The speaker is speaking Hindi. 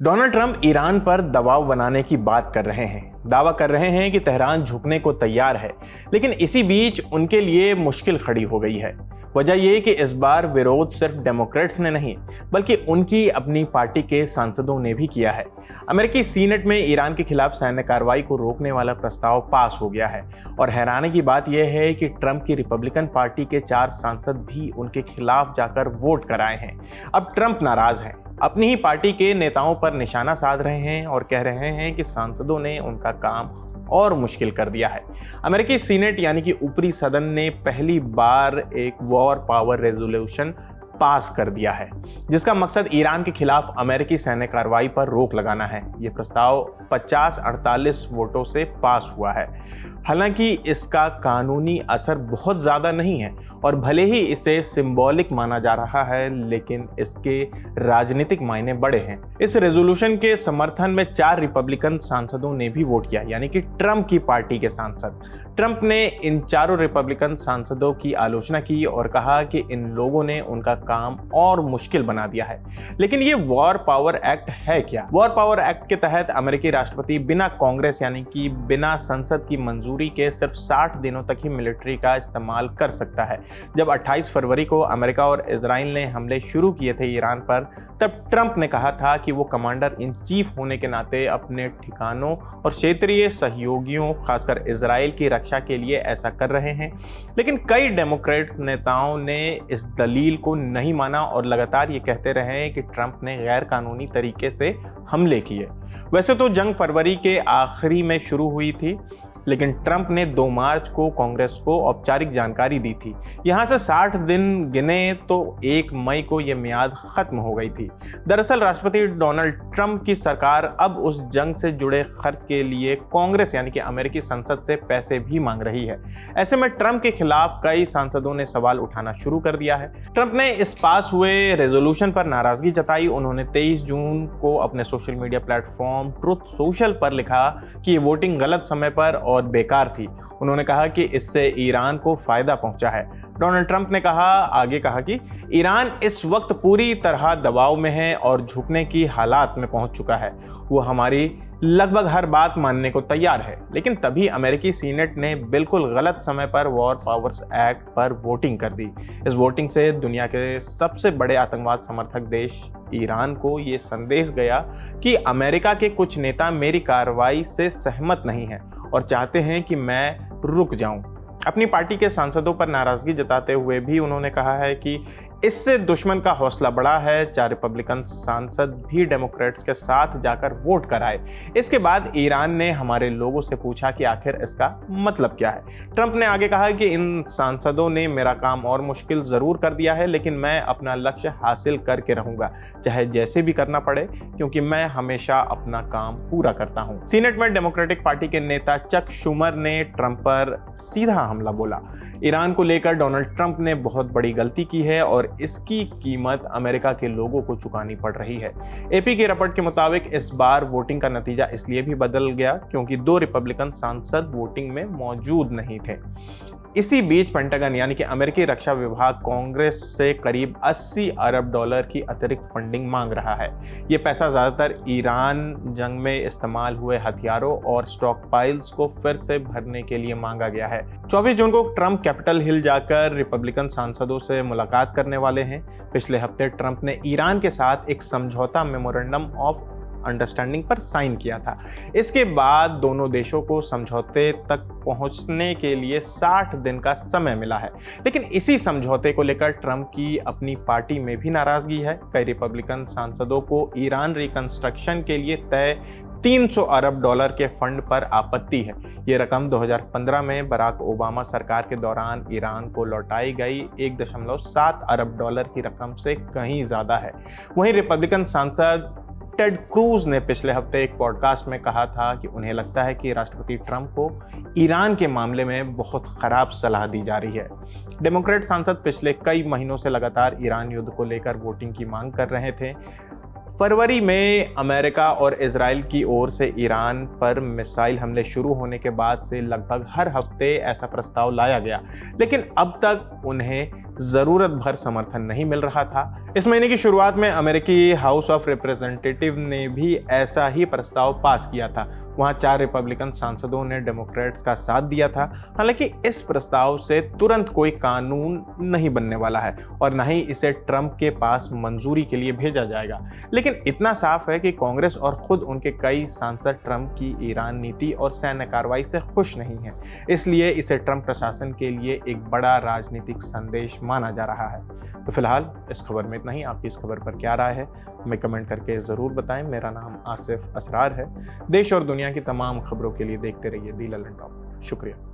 डोनाल्ड ट्रंप ईरान पर दबाव बनाने की बात कर रहे हैं। दावा कर रहे हैं कि तेहरान झुकने को तैयार है, लेकिन इसी बीच उनके लिए मुश्किल खड़ी हो गई है। वजह यह कि इस बार विरोध सिर्फ डेमोक्रेट्स ने नहीं, बल्कि उनकी अपनी पार्टी के सांसदों ने भी किया है। अमेरिकी सीनेट में ईरान के खिलाफ सैन्य कार्रवाई को रोकने वाला प्रस्ताव पास हो गया है और हैरानी की बात यह है कि ट्रंप की रिपब्लिकन पार्टी के 4 सांसद भी उनके खिलाफ जाकर वोट कराए हैं। अब ट्रंप नाराज हैं, अपनी ही पार्टी के नेताओं पर निशाना साध रहे हैं और कह रहे हैं कि सांसदों ने उनका काम और मुश्किल कर दिया है। अमेरिकी सीनेट यानी कि ऊपरी सदन ने पहली बार एक वॉर पावर रेजोल्यूशन पास कर दिया है, जिसका मकसद ईरान के खिलाफ अमेरिकी सैन्य कार्रवाई पर रोक लगाना है। यह प्रस्ताव 50-48 वोटों से पास हुआ है। हालांकि इसका कानूनी असर बहुत ज़्यादा नहीं है और भले ही इसे सिंबॉलिक माना जा रहा है, लेकिन इसके राजनीतिक मायने बड़े हैं। इस रेजोल्यूशन के समर्थन में 4 रिपब्लिकन सांसदों ने भी वोट किया, यानी कि ट्रंप की पार्टी के सांसद। ट्रंप ने इन चारों रिपब्लिकन सांसदों की आलोचना की और कहा कि इन लोगों ने उनका काम और मुश्किल बना दिया है। लेकिन ये वॉर पावर एक्ट है क्या? वॉर पावर एक्ट के तहत अमेरिकी राष्ट्रपति बिना कांग्रेस यानी कि बिना संसद की मंजूरी के सिर्फ 60 दिनों तक ही मिलिट्री का इस्तेमाल कर सकता है। जब 28 फरवरी को अमेरिका और इजराइल ने हमले शुरू किए थे ईरान पर, तब ट्रंप ने कहा था कि वो कमांडर इन चीफ होने के नाते अपने ठिकानों और क्षेत्रीय सहयोगियों, खासकर इजराइल की रक्षा के लिए ऐसा कर रहे हैं। लेकिन कई डेमोक्रेट नेताओं ने इस दलील को नहीं माना और लगातार ये कहते रहे कि ट्रंप ने गैर कानूनी तरीके से हमले किए। वैसे तो जंग फरवरी के आखिरी में शुरू हुई थी, लेकिन ट्रंप ने 2 मार्च को कांग्रेस को औपचारिक जानकारी दी थी। यहां से 60 दिन गिने तो 1 मई को यह मियाद खत्म हो गई थी। दरअसल राष्ट्रपति डोनाल्ड ट्रंप की सरकार अब उस जंग से जुड़े खर्च के लिए कांग्रेस यानी कि अमेरिकी संसद से पैसे भी मांग रही है। ऐसे में ट्रंप के खिलाफ कई सांसदों ने सवाल उठाना शुरू कर दिया है। ट्रंप ने इस पास हुए रेजोल्यूशन पर नाराजगी जताई। उन्होंने 23 जून को अपने social media platform truth social पर लिखा कि ये वोटिंग गलत समय पर और बेकार थी। उन्होंने कहा कि इससे ईरान को फायदा पहुंचा है। डोनाल्ड ट्रंप ने आगे कहा कि ईरान इस वक्त पूरी तरह दबाव में है और झुकने की हालात में पहुंच चुका है। वो हमारी लगभग हर बात मानने को तैयार है। लेकिन तभी अमेरिकी सीनेट ने बिल्कुल गलत समय पर वॉर पावर्स एक्ट पर वोटिंग कर दी। इस वोटिंग से दुनिया के सबसे बड़े आतंकवाद समर्थक देश ईरान को ये संदेश गया कि अमेरिका के कुछ नेता मेरी कार्रवाई से सहमत नहीं हैं और चाहते हैं कि मैं रुक जाऊं। अपनी पार्टी के सांसदों पर नाराजगी जताते हुए भी उन्होंने कहा है कि इससे दुश्मन का हौसला बढ़ा है। 4 रिपब्लिकन सांसद भी डेमोक्रेट्स के साथ जाकर वोट कराए। इसके बाद ईरान ने हमारे लोगों से पूछा कि आखिर इसका मतलब क्या है। ट्रंप ने आगे कहा कि इन सांसदों ने मेरा काम और मुश्किल जरूर कर दिया है, लेकिन मैं अपना लक्ष्य हासिल करके रहूंगा, चाहे जैसे भी करना पड़े, क्योंकि मैं हमेशा अपना काम पूरा करता हूं। सीनेट में डेमोक्रेटिक पार्टी के नेता चक शूमर ने ट्रंप पर सीधा हमला बोला। ईरान को लेकर डोनाल्ड ट्रंप ने बहुत बड़ी गलती की है और इसकी कीमत अमेरिका के लोगों को चुकानी पड़ रही है। एपी की रिपोर्ट के मुताबिक इस बार वोटिंग का नतीजा इसलिए भी बदल गया क्योंकि 2 रिपब्लिकन सांसद वोटिंग में मौजूद नहीं थे। इसी बीच पेंटागन यानी कि अमेरिकी रक्षा विभाग कांग्रेस से करीब $80 अरब की अतिरिक्त फंडिंग मांग रहा है। ये पैसा ज़्यादातर ईरान जंग में इस्तेमाल हुए हथियारों और स्टॉक पाइल्स को फिर से भरने के लिए मांगा गया है। 24 जून को ट्रंप कैपिटल हिल जाकर रिपब्लिकन सांसदों से मुलाकात करने वाले हैं। पिछले हफ्ते ट्रंप ने ईरान के साथ एक समझौता मेमोरेंडम ऑफ अंडरस्टैंडिंग पर साइन किया था। इसके बाद दोनों देशों को समझौते तक पहुंचने के लिए 60 दिन का समय मिला है। लेकिन इसी समझौते को लेकर ट्रंप की अपनी पार्टी में भी नाराजगी है। कई रिपब्लिकन सांसदों को ईरान रिकंस्ट्रक्शन के लिए तय $300 अरब के फंड पर आपत्ति है। ये रकम 2015 में बराक ओबामा सरकार के दौरान ईरान को लौटाई गई $1.7 अरब की रकम से कहीं ज़्यादा है। वहीं रिपब्लिकन सांसद टेड क्रूज ने पिछले हफ्ते एक पॉडकास्ट में कहा था कि उन्हें लगता है कि राष्ट्रपति ट्रंप को ईरान के मामले में बहुत खराब सलाह दी जा रही है। डेमोक्रेट सांसद पिछले कई महीनों से लगातार ईरान युद्ध को लेकर वोटिंग की मांग कर रहे थे। फरवरी में अमेरिका और इजराइल की ओर से ईरान पर मिसाइल हमले शुरू होने के बाद से लगभग हर हफ्ते ऐसा प्रस्ताव लाया गया, लेकिन अब तक उन्हें ज़रूरत भर समर्थन नहीं मिल रहा था। इस महीने की शुरुआत में अमेरिकी हाउस ऑफ रिप्रेजेंटेटिव ने भी ऐसा ही प्रस्ताव पास किया था। वहां 4 रिपब्लिकन सांसदों ने डेमोक्रेट्स का साथ दिया था। हालांकि इस प्रस्ताव से तुरंत कोई कानून नहीं बनने वाला है और न ही इसे ट्रंप के पास मंजूरी के लिए भेजा जाएगा। लेकिन इतना साफ है कि कांग्रेस और खुद उनके कई सांसद ट्रंप की ईरान नीति और सैन्य कार्रवाई से खुश नहीं हैं। इसलिए इसे ट्रंप प्रशासन के लिए एक बड़ा राजनीतिक संदेश माना जा रहा है। तो फिलहाल इस खबर में इतना ही। आपकी इस खबर पर क्या राय है हमें कमेंट करके ज़रूर बताएं। मेरा नाम आसिफ असरार है। देश और दुनिया की तमाम खबरों के लिए देखते रहिए दी ललन टॉप। शुक्रिया।